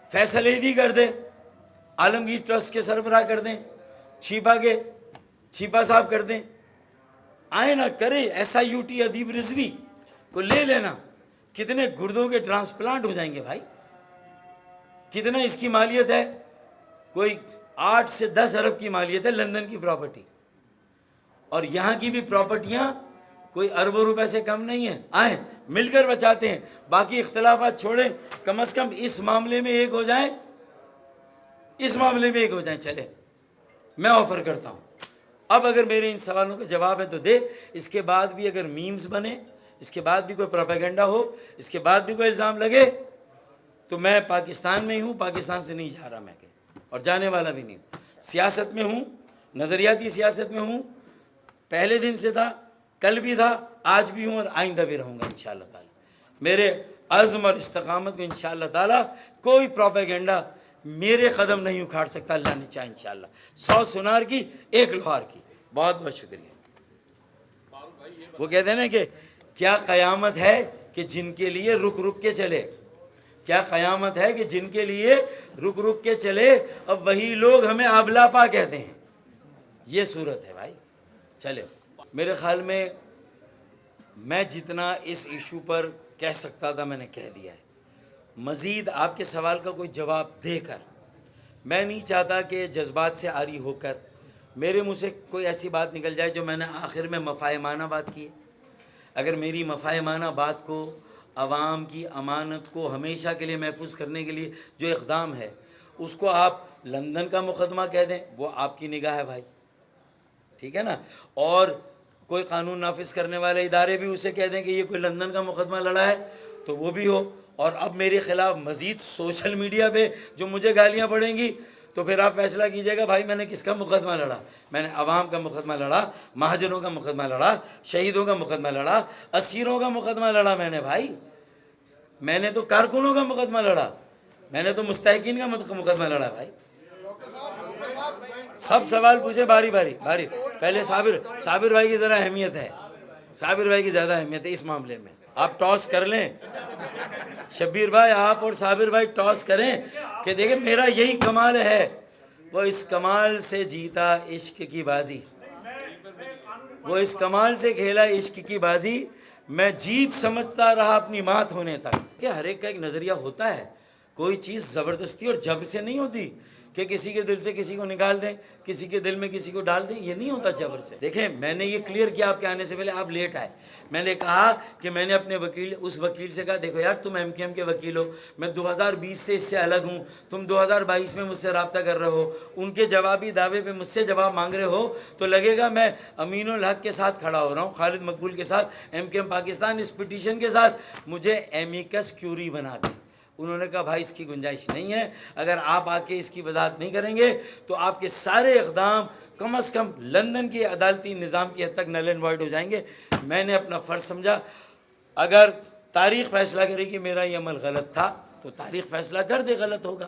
فیصل ایدھی کر دیں، عالمگیر ٹرسٹ کے سربراہ کر دیں، چھیپا صاحب کر دیں. آئیں نا کریں. SIUT ادیب رضوی کو لے لینا، کتنے گردوں کے ٹرانسپلانٹ ہو جائیں گے بھائی. کتنا اس کی مالیت ہے؟ کوئی 8 سے 10 ارب کی مالیت ہے لندن کی پراپرٹی، اور یہاں کی بھی پراپرٹیاں کوئی اربوں روپے سے کم نہیں ہیں. آئیں مل کر بچاتے ہیں. باقی اختلافات چھوڑیں، کم از کم اس معاملے میں ایک ہو جائیں، اس معاملے میں ایک ہو جائیں. چلے میں آفر کرتا ہوں. اب اگر میرے ان سوالوں کا جواب ہے تو دے. اس کے بعد بھی اگر میمز بنے، اس کے بعد بھی کوئی پروپیگنڈا ہو، اس کے بعد بھی کوئی الزام لگے، تو میں پاکستان میں ہی ہوں، پاکستان سے نہیں جا رہا میں اور جانے والا بھی نہیں ہوں. سیاست میں ہوں، نظریاتی سیاست میں ہوں، پہلے دن سے تھا، کل بھی تھا، آج بھی ہوں، اور آئندہ بھی رہوں گا انشاءاللہ تعالی. میرے عزم اور استقامت کو انشاءاللہ تعالی کوئی پروپیگنڈا میرے قدم نہیں اکھاڑ سکتا، اللہ نے چاہا انشاءاللہ. 100 سنار کی 1 لوہار کی. بہت بہت شکریہ. وہ کہتے ہیں نا کہ کیا قیامت ہے کہ جن کے لیے رک رک کے چلے، کیا قیامت ہے کہ جن کے لیے رک رک کے چلے. اب وہی لوگ ہمیں آبلاپا کہتے ہیں. یہ صورت ہے بھائی. چلے میرے خیال میں جتنا اس ایشو پر کہہ سکتا تھا میں نے کہہ دیا ہے. مزید آپ کے سوال کا کوئی جواب دے کر میں نہیں چاہتا کہ جذبات سے عاری ہو کر میرے منہ سے کوئی ایسی بات نکل جائے جو میں نے آخر میں مفاہمانہ بات کی. اگر میری مفاہمانہ بات کو، عوام کی امانت کو ہمیشہ کے لیے محفوظ کرنے کے لیے جو اقدام ہے اس کو آپ لندن کا مقدمہ کہہ دیں، وہ آپ کی نگاہ ہے بھائی، ٹھیک ہے نا. اور کوئی قانون نافذ کرنے والے ادارے بھی اسے کہہ دیں کہ یہ کوئی لندن کا مقدمہ لڑا ہے تو وہ بھی ہو. اور اب میرے خلاف مزید سوشل میڈیا پہ جو مجھے گالیاں پڑیں گی تو پھر آپ فیصلہ کیجئے گا بھائی میں نے کس کا مقدمہ لڑا. میں نے عوام کا مقدمہ لڑا، مہاجروں کا مقدمہ لڑا، شہیدوں کا مقدمہ لڑا، اسیروں کا مقدمہ لڑا. میں نے بھائی، میں نے تو کارکنوں کا مقدمہ لڑا، میں نے تو مستحقین کا مقدمہ لڑا بھائی. سب سوال پوچھے باری باری. پہلے صابر بھائی کی ذرا اہمیت ہے، صابر بھائی کی زیادہ اہمیت ہے اس معاملے میں. آپ ٹاس کر لیں، شبیر بھائی آپ اور صابر بھائی ٹاس کریں کہ دیکھیں میرا یہی کمال ہے. وہ اس کمال سے جیتا عشق کی بازی، وہ اس کمال سے کھیلا عشق کی بازی، میں جیت سمجھتا رہا اپنی مات ہونے تک. کہ ہر ایک کا ایک نظریہ ہوتا ہے، کوئی چیز زبردستی اور جبر سے نہیں ہوتی کہ کسی کے دل سے کسی کو نکال دیں، کسی کے دل میں کسی کو ڈال دیں، یہ نہیں ہوتا جبر سے. دیکھیں میں نے یہ کلیئر کیا آپ کے آنے سے پہلے، آپ لیٹ آئے. میں نے کہا کہ میں نے اپنے اس وکیل سے کہا دیکھو یار تم ایم کیو ایم کے وکیل ہو، میں 2020 سے اس سے الگ ہوں، تم 2022 میں مجھ سے رابطہ کر رہے ہو، ان کے جوابی دعوے پہ مجھ سے جواب مانگ رہے ہو تو لگے گا میں امین الحق کے ساتھ کھڑا ہو رہا ہوں، خالد مقبول کے ساتھ، ایم کیو ایم پاکستان اس پٹیشن کے ساتھ. مجھے ایمیکس کیوری بنا دیں. انہوں نے کہا بھائی اس کی گنجائش نہیں ہے، اگر آپ آ کے اس کی وضاحت نہیں کریں گے تو آپ کے سارے اقدام کم از کم لندن کے عدالتی نظام کی حد تک نل اینڈ وائڈ ہو جائیں گے. میں نے اپنا فرض سمجھا، اگر تاریخ فیصلہ کرے کہ میرا یہ عمل غلط تھا تو تاریخ فیصلہ کر دے غلط ہوگا،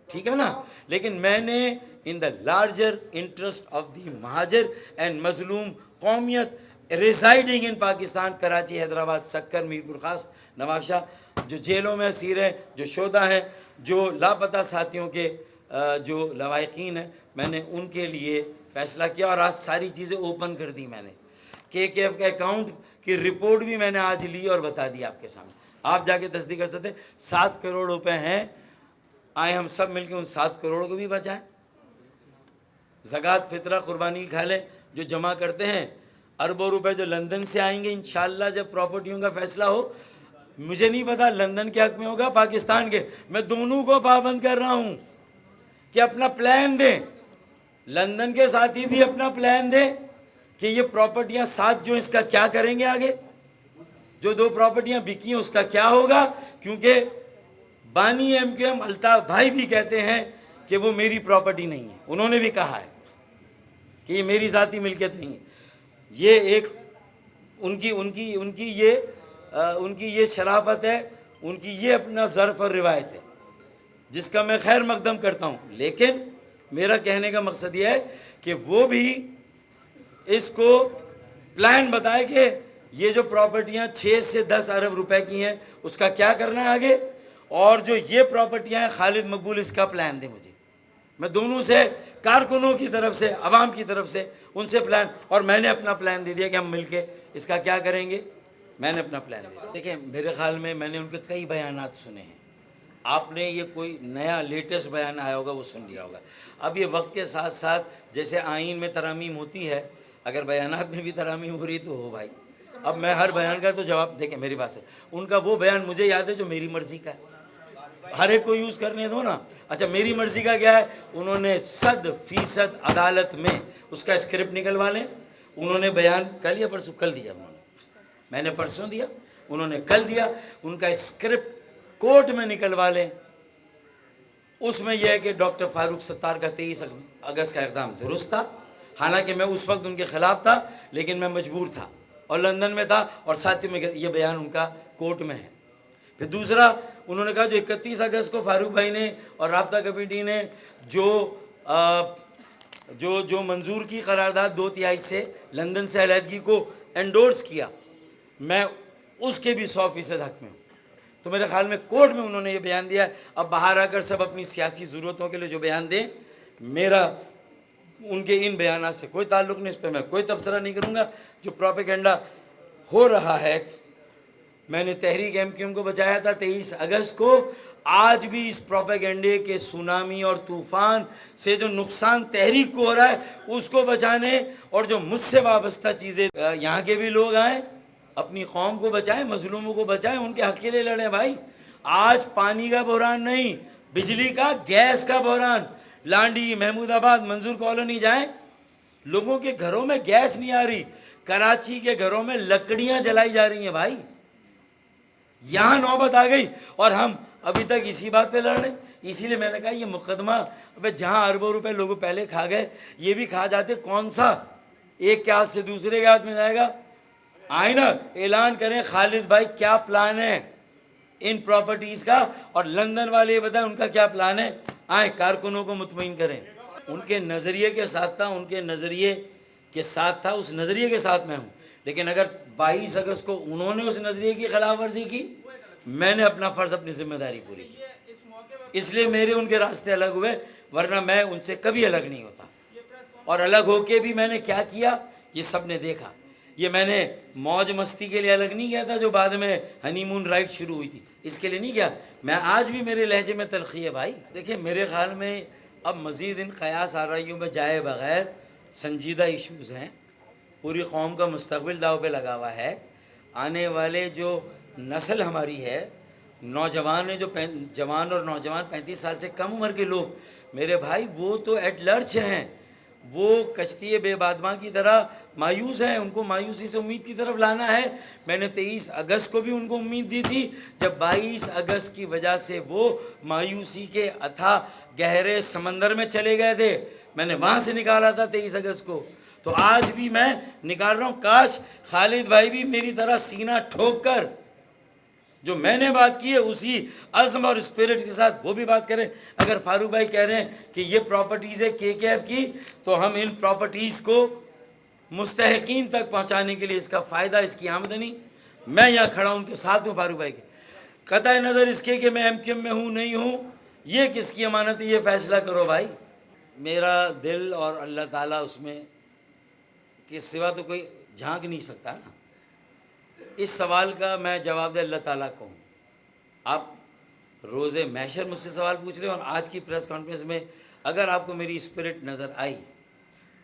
ٹھیک ہے نا. لیکن میں نے in the larger interest of the Mohajir and مظلوم قومیت ریزائڈنگ ان پاکستان، کراچی، حیدرآباد، سکر، میرپور خاص، نواب شاہ، جو جیلوں میں اسیر ہیں، جو شہدا ہیں، جو لاپتہ ساتھیوں کے جو لواحقین ہیں، میں نے ان کے لیے فیصلہ کیا. اور آج ساری چیزیں اوپن کر دی میں نے. کے ایف کا اکاؤنٹ کی رپورٹ بھی میں نے آج لی اور بتا دی آپ کے سامنے، آپ جا کے تصدیق کر سکتے ہیں. 7 کروڑ روپے ہیں، آئے ہم سب مل کے ان 7 کروڑ کو بھی بچائیں. زکوٰۃ، فطرہ، قربانی کھا لیں جو جمع کرتے ہیں. اربوں روپے جو لندن سے آئیں گے انشاءاللہ جب پراپرٹیوں کا فیصلہ ہو، مجھے نہیں پتا لندن کے حق میں ہوگا پاکستان کے، میں دونوں کو پابند کر رہا ہوں کہ اپنا پلان دیں. لندن کے ساتھی بھی اپنا پلان دیں کہ یہ پراپرٹیاں 7 جو اس کا کیا کریں گے، آگے جو 2 پراپرٹیاں بکی ہیں اس کا کیا ہوگا. کیونکہ بانی ایم کیو ایم الطاف بھائی بھی کہتے ہیں کہ وہ میری پراپرٹی نہیں ہے، انہوں نے بھی کہا ہے کہ یہ میری ذاتی ملکیت نہیں ہے. یہ ایک ان کی یہ شرافت ہے، ان کی یہ اپنا ظرف اور روایت ہے جس کا میں خیر مقدم کرتا ہوں. لیکن میرا کہنے کا مقصد یہ ہے کہ وہ بھی اس کو پلان بتائے کہ یہ جو پراپرٹیاں 6 سے 10 ارب روپے کی ہیں اس کا کیا کرنا ہے آگے، اور جو یہ پراپرٹیاں ہیں خالد مقبول اس کا پلان دیں مجھے. میں دونوں سے، کارکنوں کی طرف سے، عوام کی طرف سے، ان سے پلان، اور میں نے اپنا پلان دے دیا کہ ہم مل کے اس کا کیا کریں گے. میں نے اپنا پلان دیا. دیکھیں میرے خیال میں نے ان کے کئی بیانات سنے ہیں، آپ نے یہ کوئی نیا لیٹسٹ بیان آیا ہوگا وہ سن لیا ہوگا. اب یہ وقت کے ساتھ ساتھ جیسے آئین میں ترامیم ہوتی ہے، اگر بیانات میں بھی ترامیم ہو رہی تو ہو بھائی. اب میں ہر بیان کا تو جواب، دیکھیں میری بات سے، ان کا وہ بیان مجھے یاد ہے جو میری مرضی کا ہے، ہر ایک کو یوز کرنے دو نا. اچھا میری مرضی کا کیا ہے، انہوں نے 100% عدالت میں اس کا اسکرپٹ نکلوا لیں. انہوں نے بیان کل یا پرسوں، کل دیا انہوں نے، میں نے پرسوں دیا، انہوں نے کل دیا. ان کا اسکرپٹ کورٹ میں نکلوا لیں. اس میں یہ ہے کہ ڈاکٹر فاروق ستار کا 23 اگست کا اقدام درست تھا، حالانکہ میں اس وقت ان کے خلاف تھا لیکن میں مجبور تھا اور لندن میں تھا، اور ساتھ میں یہ بیان ان کا کورٹ میں ہے. پھر دوسرا انہوں نے کہا جو 31 اگست کو فاروق بھائی نے اور رابطہ کمیٹی نے جو منظور کی قرارداد 2/3 سے لندن سے علیحدگی کو انڈورس کیا، میں اس کے بھی 100% حق میں ہوں. تو میرے خیال میں کورٹ میں انہوں نے یہ بیان دیا ہے. اب باہر آ کر سب اپنی سیاسی ضرورتوں کے لیے جو بیان دیں، میرا ان کے ان بیانات سے کوئی تعلق نہیں, اس پہ میں کوئی تبصرہ نہیں کروں گا. جو پروپیگنڈا ہو رہا ہے, میں نے تحریک ایم کیو ایم کو بچایا تھا 23 اگست کو, آج بھی اس پروپیگنڈے کے سونامی اور طوفان سے جو نقصان تحریک کو ہو رہا ہے اس کو بچانے, اور جو مجھ سے وابستہ چیزیں یہاں کے بھی لوگ آئیں, اپنی قوم کو بچائیں, مظلوموں کو بچائیں, ان کے حق کے لیے لڑیں بھائی. آج پانی کا بحران نہیں, بجلی کا, گیس کا بحران. لانڈی, محمود آباد, منظور کالونی جائیں, لوگوں کے گھروں میں گیس نہیں آ رہی. کراچی کے گھروں میں لکڑیاں جلائی جا رہی ہیں بھائی. یہاں نوبت آ گئی اور ہم ابھی تک اسی بات پہ لڑ رہے ہیں. اسی لیے میں نے کہا یہ مقدمہ, ابے جہاں اربوں روپے لوگوں پہلے کھا گئے, یہ بھی کھا جاتے. کون سا ایک کے ہاتھ سے دوسرے کے ہاتھ میں جائے گا؟ آئیں نا اعلان کریں خالد بھائی کیا پلان ہے ان پراپرٹیز کا, اور لندن والے یہ بتائیں ان کا کیا پلان ہے. آئیں کارکنوں کو مطمئن کریں. ان کے نظریے کے ساتھ تھا, ان کے نظریے کے ساتھ تھا, اس نظریے کے ساتھ میں ہوں. لیکن اگر 22 اگست کو انہوں نے اس نظریے کی خلاف ورزی کی, میں نے اپنا فرض, اپنی ذمہ داری پوری کی. اس لیے میرے ان کے راستے الگ ہوئے, ورنہ میں ان سے کبھی الگ نہیں ہوتا. اور الگ ہو کے بھی میں نے کیا کیا یہ سب نے دیکھا. یہ میں نے موج مستی کے لیے الگ نہیں کیا تھا جو بعد میں ہنی مون رائڈ شروع ہوئی تھی, اس کے لیے نہیں کیا. میں آج بھی میرے لہجے میں تلخی ہے بھائی. دیکھیں میرے خیال میں اب مزید ان قیاس آرائیوں میں جائے بغیر سنجیدہ ایشوز ہیں. پوری قوم کا مستقبل داؤ پہ لگا ہوا ہے. آنے والے جو نسل ہماری ہے, نوجوان ہیں, جو جوان اور نوجوان 35 سال سے کم عمر کے لوگ, میرے بھائی وہ تو ایٹ لرچ ہیں. وہ کشتی بے بادماں کی طرح مایوس ہیں. ان کو مایوسی سے امید کی طرف لانا ہے. میں نے 23 اگست کو بھی ان کو امید دی تھی, جب 22 اگست کی وجہ سے وہ مایوسی کے اتھاہ گہرے سمندر میں چلے گئے تھے. میں نے وہاں سے نکالا تھا 23 اگست کو, تو آج بھی میں نکال رہا ہوں. کاش خالد بھائی بھی میری طرح سینہ ٹھوک کر جو میں نے بات کی ہے اسی عزم اور اسپرٹ کے ساتھ وہ بھی بات کریں. اگر فاروق بھائی کہہ رہے ہیں کہ یہ پراپرٹیز ہے KKF کی, تو ہم ان پراپرٹیز کو مستحقین تک پہنچانے کے لیے اس کا فائدہ, اس کی آمدنی, میں یہاں کھڑا ہوں ان کے ساتھ ہوں فاروق بھائی کے. قطع نظر اس کے کہ میں ایم کیو ایم میں ہوں نہیں ہوں, یہ کس کی امانت ہے, یہ فیصلہ کرو بھائی. میرا دل اور اللہ تعالیٰ اس میں کے سوا تو کوئی جھانک نہیں سکتا نا. اس سوال کا میں جواب دے اللہ تعالیٰ کو ہوں. آپ روز محشر مجھ سے سوال پوچھ رہے ہیں, اور آج کی پریس کانفرنس میں اگر آپ کو میری اسپرٹ نظر آئی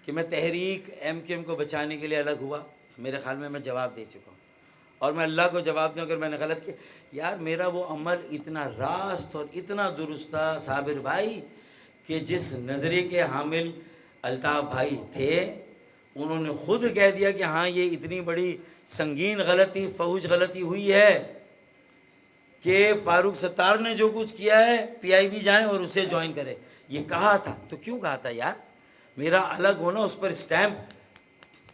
کہ میں تحریک ایم کیو ایم کو بچانے کے لیے الگ ہوا, میرے خیال میں جواب دے چکا ہوں. اور میں اللہ کو جواب دوں اگر میں نے غلط کیا. یار میرا وہ عمل اتنا راست اور اتنا درست تھا صابر بھائی, کہ جس نظریے کے حامل الطاف بھائی تھے انہوں نے خود کہہ دیا کہ ہاں یہ اتنی بڑی سنگین غلطی, فحش غلطی ہوئی ہے کہ فاروق ستار نے جو کچھ کیا ہے PIB جائیں اور اسے جوائن کرے. یہ کہا تھا, تو کیوں کہا تھا یار؟ میرا الگ ہونا, اس پر اسٹیمپ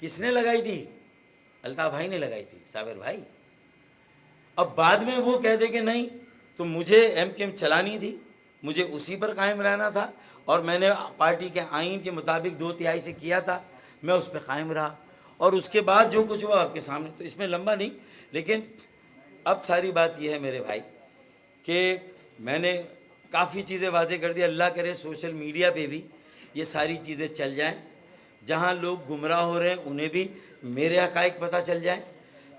کس نے لگائی تھی؟ الطاف بھائی نے لگائی تھی, صابر بھائی. اب بعد میں وہ کہہ دے کہ نہیں, تو مجھے ایم کیو ایم چلانی تھی, مجھے اسی پر قائم رہنا تھا, اور میں نے پارٹی کے آئین کے مطابق 2/3 سے کیا تھا, میں اس پہ قائم رہا. اور اس کے بعد جو کچھ ہوا آپ کے سامنے, تو اس میں لمبا نہیں, لیکن اب ساری بات یہ ہے میرے بھائی کہ میں نے کافی چیزیں واضح کر دی. اللہ کرے سوشل میڈیا پہ بھی یہ ساری چیزیں چل جائیں, جہاں لوگ گمراہ ہو رہے ہیں انہیں بھی میرے حقائق پتہ چل جائیں,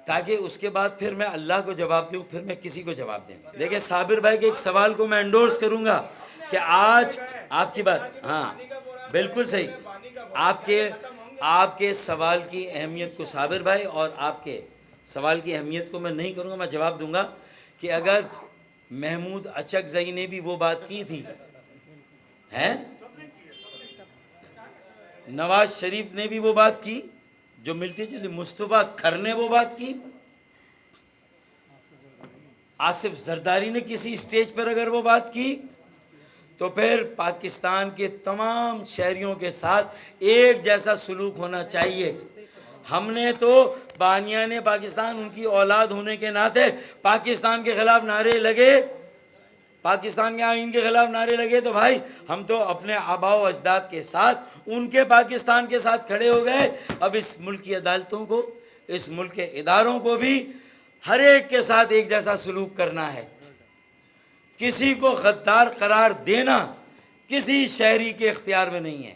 تاکہ اس کے بعد پھر میں اللہ کو جواب دوں, پھر میں کسی کو جواب دیں گا. دیکھیں صابر بھائی کے ایک سوال کو میں انڈورس کروں گا کہ آج آپ کی بات, ہاں بالکل صحیح, آپ کے سوال کی اہمیت کو صابر بھائی, اور آپ کے سوال کی اہمیت کو میں نہیں کروں گا, میں جواب دوں گا کہ اگر محمود اچکزئی نے بھی وہ بات کی تھی, ہیں نواز شریف نے بھی وہ بات کی, جو ملتی جلتی مصطفیٰ کھر نے وہ بات کی, آصف زرداری نے کسی اسٹیج پر اگر وہ بات کی, تو پھر پاکستان کے تمام شہریوں کے ساتھ ایک جیسا سلوک ہونا چاہیے. ہم نے تو بانیان پاکستان, ان کی اولاد ہونے کے ناطے پاکستان کے خلاف نعرے لگے, پاکستان کے آئین کے خلاف نعرے لگے, تو بھائی ہم تو اپنے آباء و اجداد کے ساتھ ان کے پاکستان کے ساتھ کھڑے ہو گئے. اب اس ملک کی عدالتوں کو, اس ملک کے اداروں کو بھی ہر ایک کے ساتھ ایک جیسا سلوک کرنا ہے. کسی کو غدار قرار دینا کسی شہری کے اختیار میں نہیں ہے.